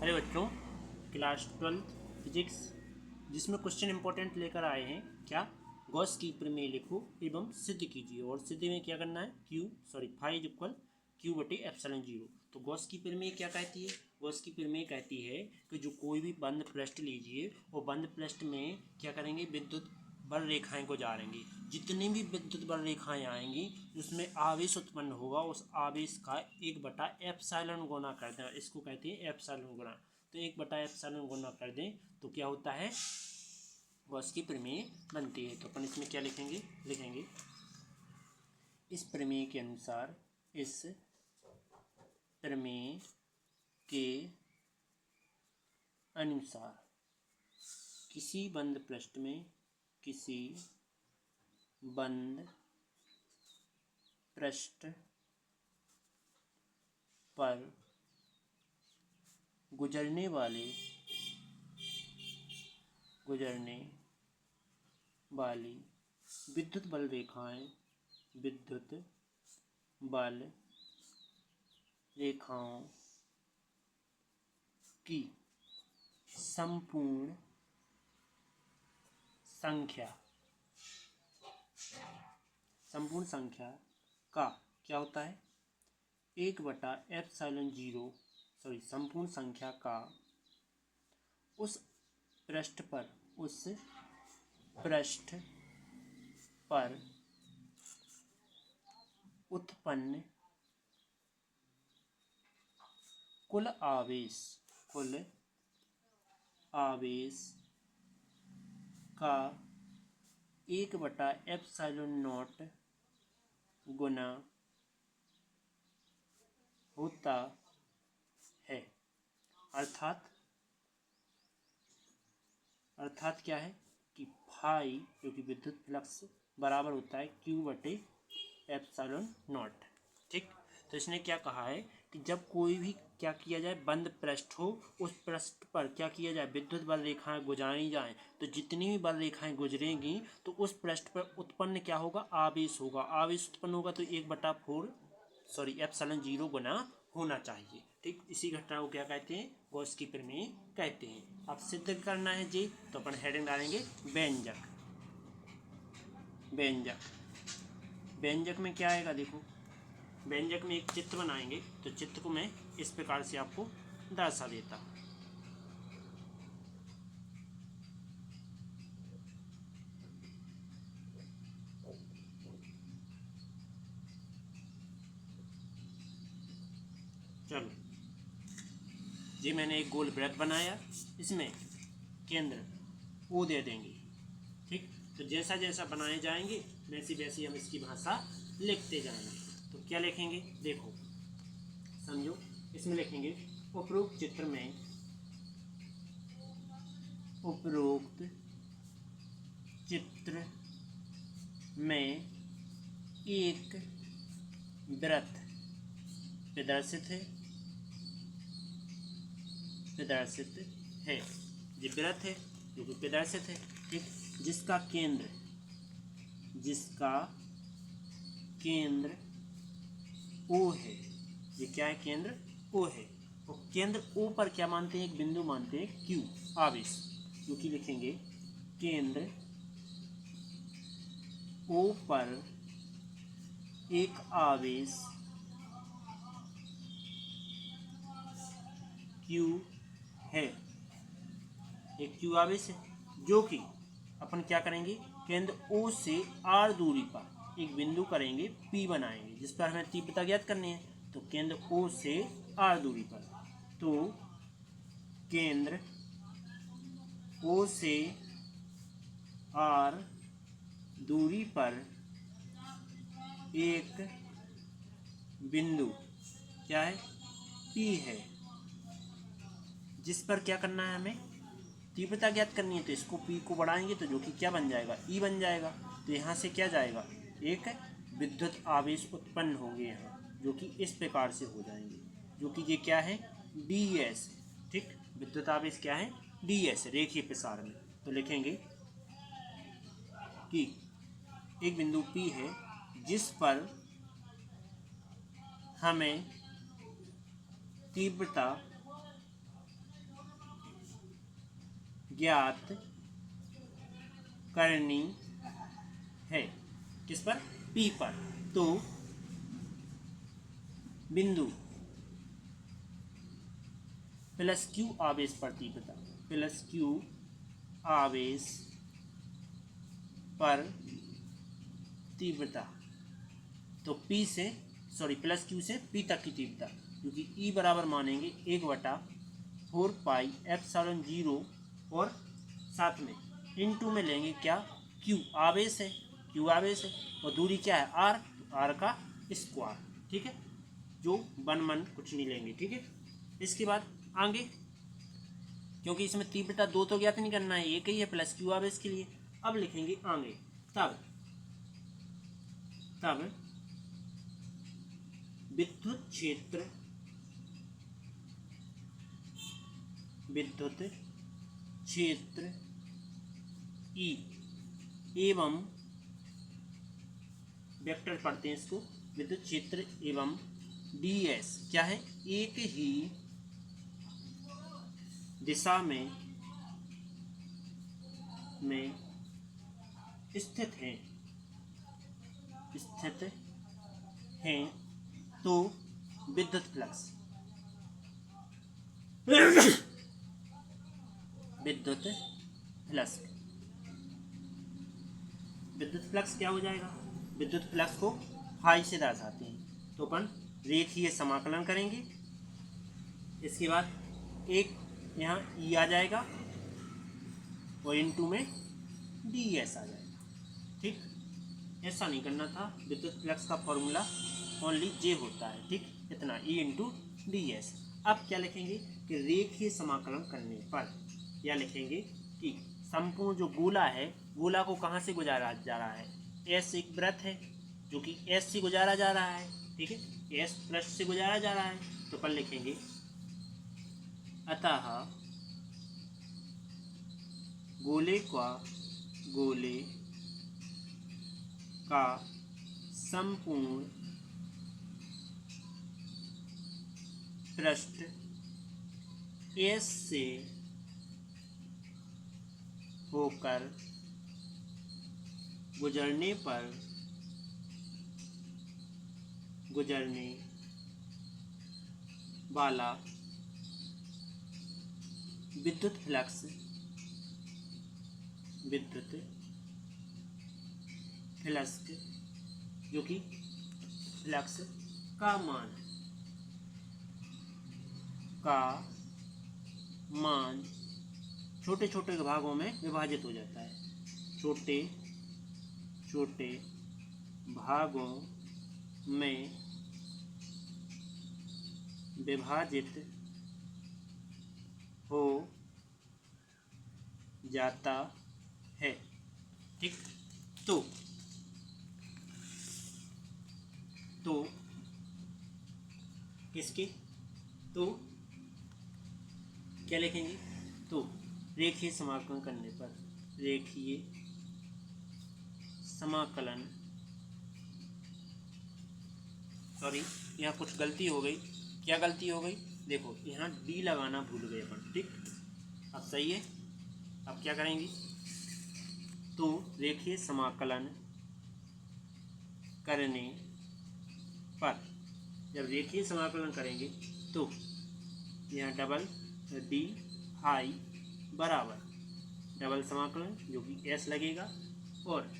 अरे बच्चों, class 12 physics जिसमें क्वेश्चन इंपॉर्टेंट लेकर आए हैं क्या, गॉस की प्रमेय लिखो एवं सिद्ध कीजिए। और सिद्ध में क्या करना है, फाई इज इक्वल क्यू बटे एप्सिलॉन जीरो। तो गॉस की प्रमेय क्या कहती है? गॉस की प्रमेय कहती है कि जो कोई भी बंद पृष्ठ लीजिए, वो बंद पृष्ठ में क्या करेंगे, विद्युत बल रेखाएं गुजारेंगी। जितनी भी विद्युत बल रेखाएं आएंगी उसमें आवेश उत्पन्न होगा, उस आवेश का 1/एप्सिलॉन गुना कर दें, इसको कहते हैं एप्सिलॉन गुना। तो 1/एप्सिलॉन गुना कर दें तो क्या होता है, गॉस की प्रमेय बनती है। तो अपन इसमें क्या लिखेंगे इस प्रमेय के अनुसार, इस प्रमेय के अनुसार किसी बंद पृष्ठ में, किसी बंद पृष्ठ पर गुजरने वाली विद्युत बल रेखाओं की संपूर्ण संख्या का क्या होता है, 1/एप्सिलॉन जीरो, संपूर्ण संख्या का उस पृष्ठ पर उत्पन्न कुल आवेश का 1/एप्सिलॉन नॉट गुना होता है। अर्थात क्या है कि फाई जो कि विद्युत फ्लक्स बराबर होता है क्यू बटे एप्सिलॉन नॉट। ठीक, तो इसने क्या कहा है कि जब कोई भी क्या किया जाए, बंद पृष्ठ हो, उस पृष्ठ पर क्या किया जाए, विद्युत बल रेखाएं गुजारी जाएं। तो जितनी भी बल रेखाएं गुजरेंगी तो उस पृष्ठ पर उत्पन्न क्या होगा, आवेश होगा। आवेश उत्पन्न होगा तो 1/4 एप्सिलॉन जीरो गुना होना चाहिए। ठीक, इसी घटना को क्या कहते हैं, गॉस की प्रमेय कहते हैं। अब सिद्ध करना है जी, तो अपन हेडिंग डालेंगे व्यंजक में क्या आएगा, देखो व्यंजक में एक चित्र बनाएंगे। तो चित्र को मैं इस प्रकार से आपको दर्शा देता हूँ। चलो जी, मैंने एक गोल वृत्त बनाया, इसमें केंद्र O दे देंगे। ठीक, तो जैसा जैसा बनाए जाएंगे वैसी वैसी हम इसकी भाषा लिखते जाएंगे। तो क्या लिखेंगे, देखो समझो, इसमें लिखेंगे उपरोक्त चित्र में एक वृत्त प्रदर्शित है। ये वृत्त है जो कि प्रदर्शित है। ठीक, जिसका केंद्र O है। ये क्या है, केंद्र O है। और केंद्र O पर क्या मानते हैं, एक बिंदु मानते हैं Q, आवेश, जो कि लिखेंगे केंद्र O पर एक आवेश Q है, एक Q आवेश है, जो कि अपन क्या करेंगे, केंद्र O से R दूरी पर एक बिंदु करेंगे, P बनाएंगे, जिस पर हमें तीव्रता ज्ञात करनी है। तो केंद्र O से R दूरी पर, तो केंद्र O से R दूरी पर एक बिंदु क्या है, P है, जिस पर क्या करना है, हमें तीव्रता ज्ञात करनी है। तो इसको P को बढ़ाएंगे तो जो कि क्या बन जाएगा, E बन जाएगा। तो यहाँ से क्या जाएगा, एक विद्युत आवेश उत्पन्न होंगे यहाँ, जो कि इस प्रकार से हो जाएंगे, जो कि ये क्या है, DS। ठीक, विद्युत आवेश क्या है, DS, रेखीय प्रसार में। तो लिखेंगे कि एक बिंदु P है जिस पर हमें तीव्रता ज्ञात करनी है। किस पर? P पर। तो बिंदु प्लस Q आवेश पर तीव्रता, प्लस Q आवेश पर तीव्रता, तो P से प्लस Q से P तक की तीव्रता, क्योंकि E बराबर मानेंगे 1/4 पाई ε0 और साथ में इनटू में लेंगे क्या? Q आवेश है, Q आवेश है और दूरी क्या है? R, तो R का स्क्वायर। ठीक है, जो वन कुछ नहीं लेंगे। ठीक है, इसके बाद आगे, क्योंकि इसमें तीव्रता दो तो ज्ञात नहीं करना है, एक ही है प्लस Q आवेश के लिए। अब लिखेंगे आगे, तब विद्युत क्षेत्र E एवं वेक्टर पढ़ते हैं इसको, विद्युत क्षेत्र एवं ds क्या है? एक ही दिशा में स्थित हैं, तो विद्युत फ्लक्स क्या हो जाएगा? विद्युत फ्लक्स को फाई से दर्शाते हैं, तो अपन रेखीय समाकलन करेंगे। इसके बाद एक यहाँ ई आ जाएगा और इनटू में डी एस आ जाएगा। ठीक, ऐसा नहीं करना था, विद्युत फ्लक्स का फॉर्मूला ओनली जे होता है। ठीक, इतना ई इंटू डी एस। अब क्या लिखेंगे कि रेखीय समाकलन करने पर या लिखेंगे कि संपूर्ण जो गोला है, गोला को कहाँ से गुजारा जा रहा है? एस एक वृत्त है जो कि एस से गुजारा जा रहा है। ठीक है, एस पृष्ठ से गुजारा जा रहा है, तो अपन लिखेंगे अतः गोले का संपूर्ण पृष्ठ एस से होकर गुजरने वाला विद्युत फ्लक्स जो कि फ्लक्स का मान छोटे छोटे भागों में विभाजित हो जाता है, छोटे भागों में विभाजित हो जाता है। ठीक, तो इसके तो क्या लिखेंगे? तो रेखीय समाकलन करने पर, यहाँ कुछ गलती हो गई। क्या गलती हो गई? देखो, यहाँ डी लगाना भूल गए अपन। ठीक, अब सही है। अब क्या करेंगे? तो रेखीय समाकलन करने पर, जब रेखीय समाकलन करेंगे तो यहाँ डबल डी आई बराबर डबल समाकलन जो कि एस लगेगा और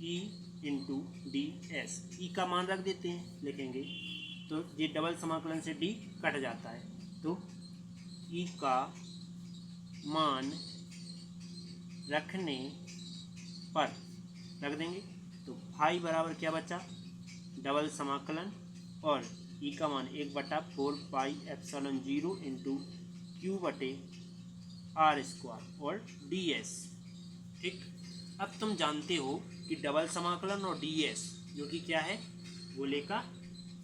ई इंटू डी एस। ई का मान रख देते हैं, लिखेंगे तो ये डबल समाकलन से डी कट जाता है, तो ई का मान रखने पर रख देंगे, तो फाई बराबर क्या बचा? डबल समाकलन और ई का मान 1/4 पाई एप्सिलॉन 0 इंटू क्यू बटे आर स्क्वायर और डी एस। ठीक, अब तुम जानते हो कि डबल समाकलन और डी एस जो कि क्या है? गोले का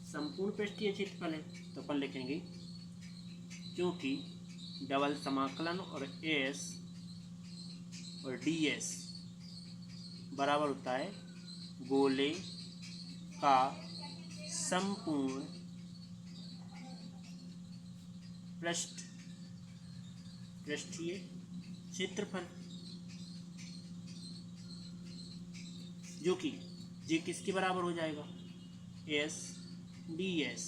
संपूर्ण पृष्ठीय क्षेत्रफल है, तो अपन लिखेंगे क्योंकि डबल समाकलन और एस और डी एस बराबर होता है गोले का संपूर्ण पृष्ठीय क्षेत्रफल, जो कि जे किसके बराबर हो जाएगा, एस डी एस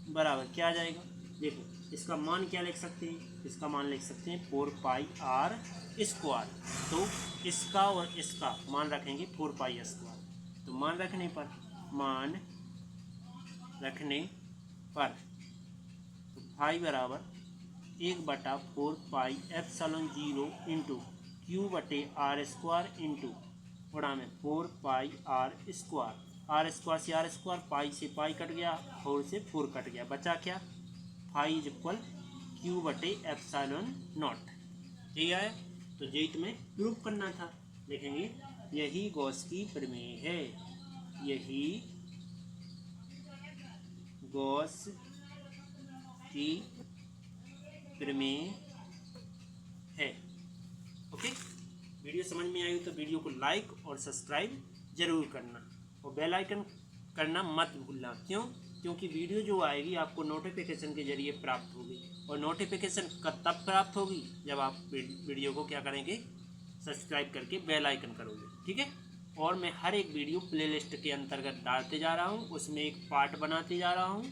बराबर क्या आ जाएगा, देखो इसका मान क्या लिख सकते हैं, इसका मान लिख सकते हैं 4 पाई आर स्क्वायर। तो इसका और इसका मान रखेंगे 4 पाई स्क्वायर। तो मान रखने पर तो फाई बराबर 1/4 पाई एप्सिलॉन 0 इंटू क्यू बटे आर स्क्वायर इंटू उड़ा में 4 पाई आर स्क्वायर। आर स्क्वायर से आर स्क्वायर, पाई से पाई कट गया, 4 से 4 कट गया, बचा क्या, फाई इज इक्वल क्यू बटे एप्सिलॉन नॉट। ठीक है, तो यही तुम्हें प्रूव करना था। देखेंगे यही गॉस की प्रमेय है, यही गॉस की प्रमेय है। ओके, वीडियो समझ में आई हो तो वीडियो को लाइक और सब्सक्राइब जरूर करना और बेल आइकन करना मत भूलना। क्यों, क्योंकि वीडियो जो आएगी आपको नोटिफिकेशन के जरिए प्राप्त होगी, और नोटिफिकेशन कब तब प्राप्त होगी, जब आप वीडियो को क्या करेंगे, सब्सक्राइब करके बेल आइकन करोगे। ठीक है, और मैं हर एक वीडियो प्लेलिस्ट के अंतर्गत डालते जा रहा हूँ, उसमें एक पार्ट बनाते जा रहा हूँ,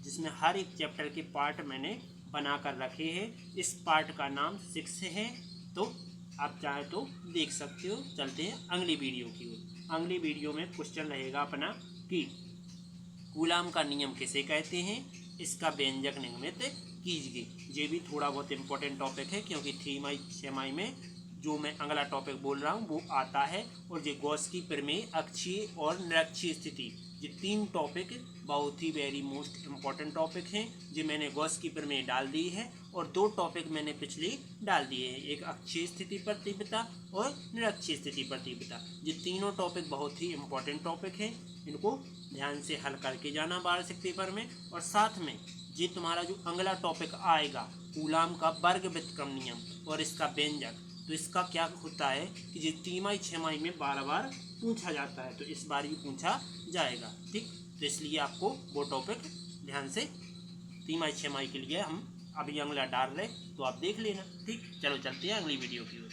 जिसमें हर एक चैप्टर के पार्ट मैंने बना कर रखे हैं। इस पार्ट का नाम 6 है, तो आप चाहे तो देख सकते हो। चलते हैं अगली वीडियो की ओर। अगली वीडियो में क्वेश्चन रहेगा अपना कि कूलाम का नियम किसे कहते हैं, इसका व्यंजक निम्नलिखित कीजिए। ये भी थोड़ा बहुत इम्पोर्टेंट टॉपिक है, क्योंकि 3 6 में जो मैं अगला टॉपिक बोल रहा हूँ वो आता है। और ये गॉस की प्रमेय, अक्षीय और निरक्षीय स्थिति, ये 3 टॉपिक बहुत ही वेरी मोस्ट इम्पॉर्टेंट टॉपिक हैं। जो मैंने गॉस की प्रमेय डाल दी है, और 2 टॉपिक मैंने पिछले डाल दिए हैं, एक अक्षीय स्थिति प्रतिबद्धता और निरक्षीय स्थिति प्रतिबद्धता। ये तीनों टॉपिक बहुत ही इम्पॉर्टेंट टॉपिक हैं, इनको ध्यान से हल करके जाना वार्षिक पेपर में। और साथ में ये तुम्हारा जो अगला टॉपिक आएगा, कूलाम का वर्ग व्युत्क्रम नियम और इसका व्यंजक, तो इसका क्या होता है कि ये 3 6 में बार पूछा जाता है, तो इस बार भी पूछा जाएगा। ठीक, तो इसलिए आपको वो टॉपिक ध्यान से 3 6 के लिए हम अभी अगला डाल रहे, तो आप देख लेना। ठीक, चलो चलते हैं अगली वीडियो की ओर।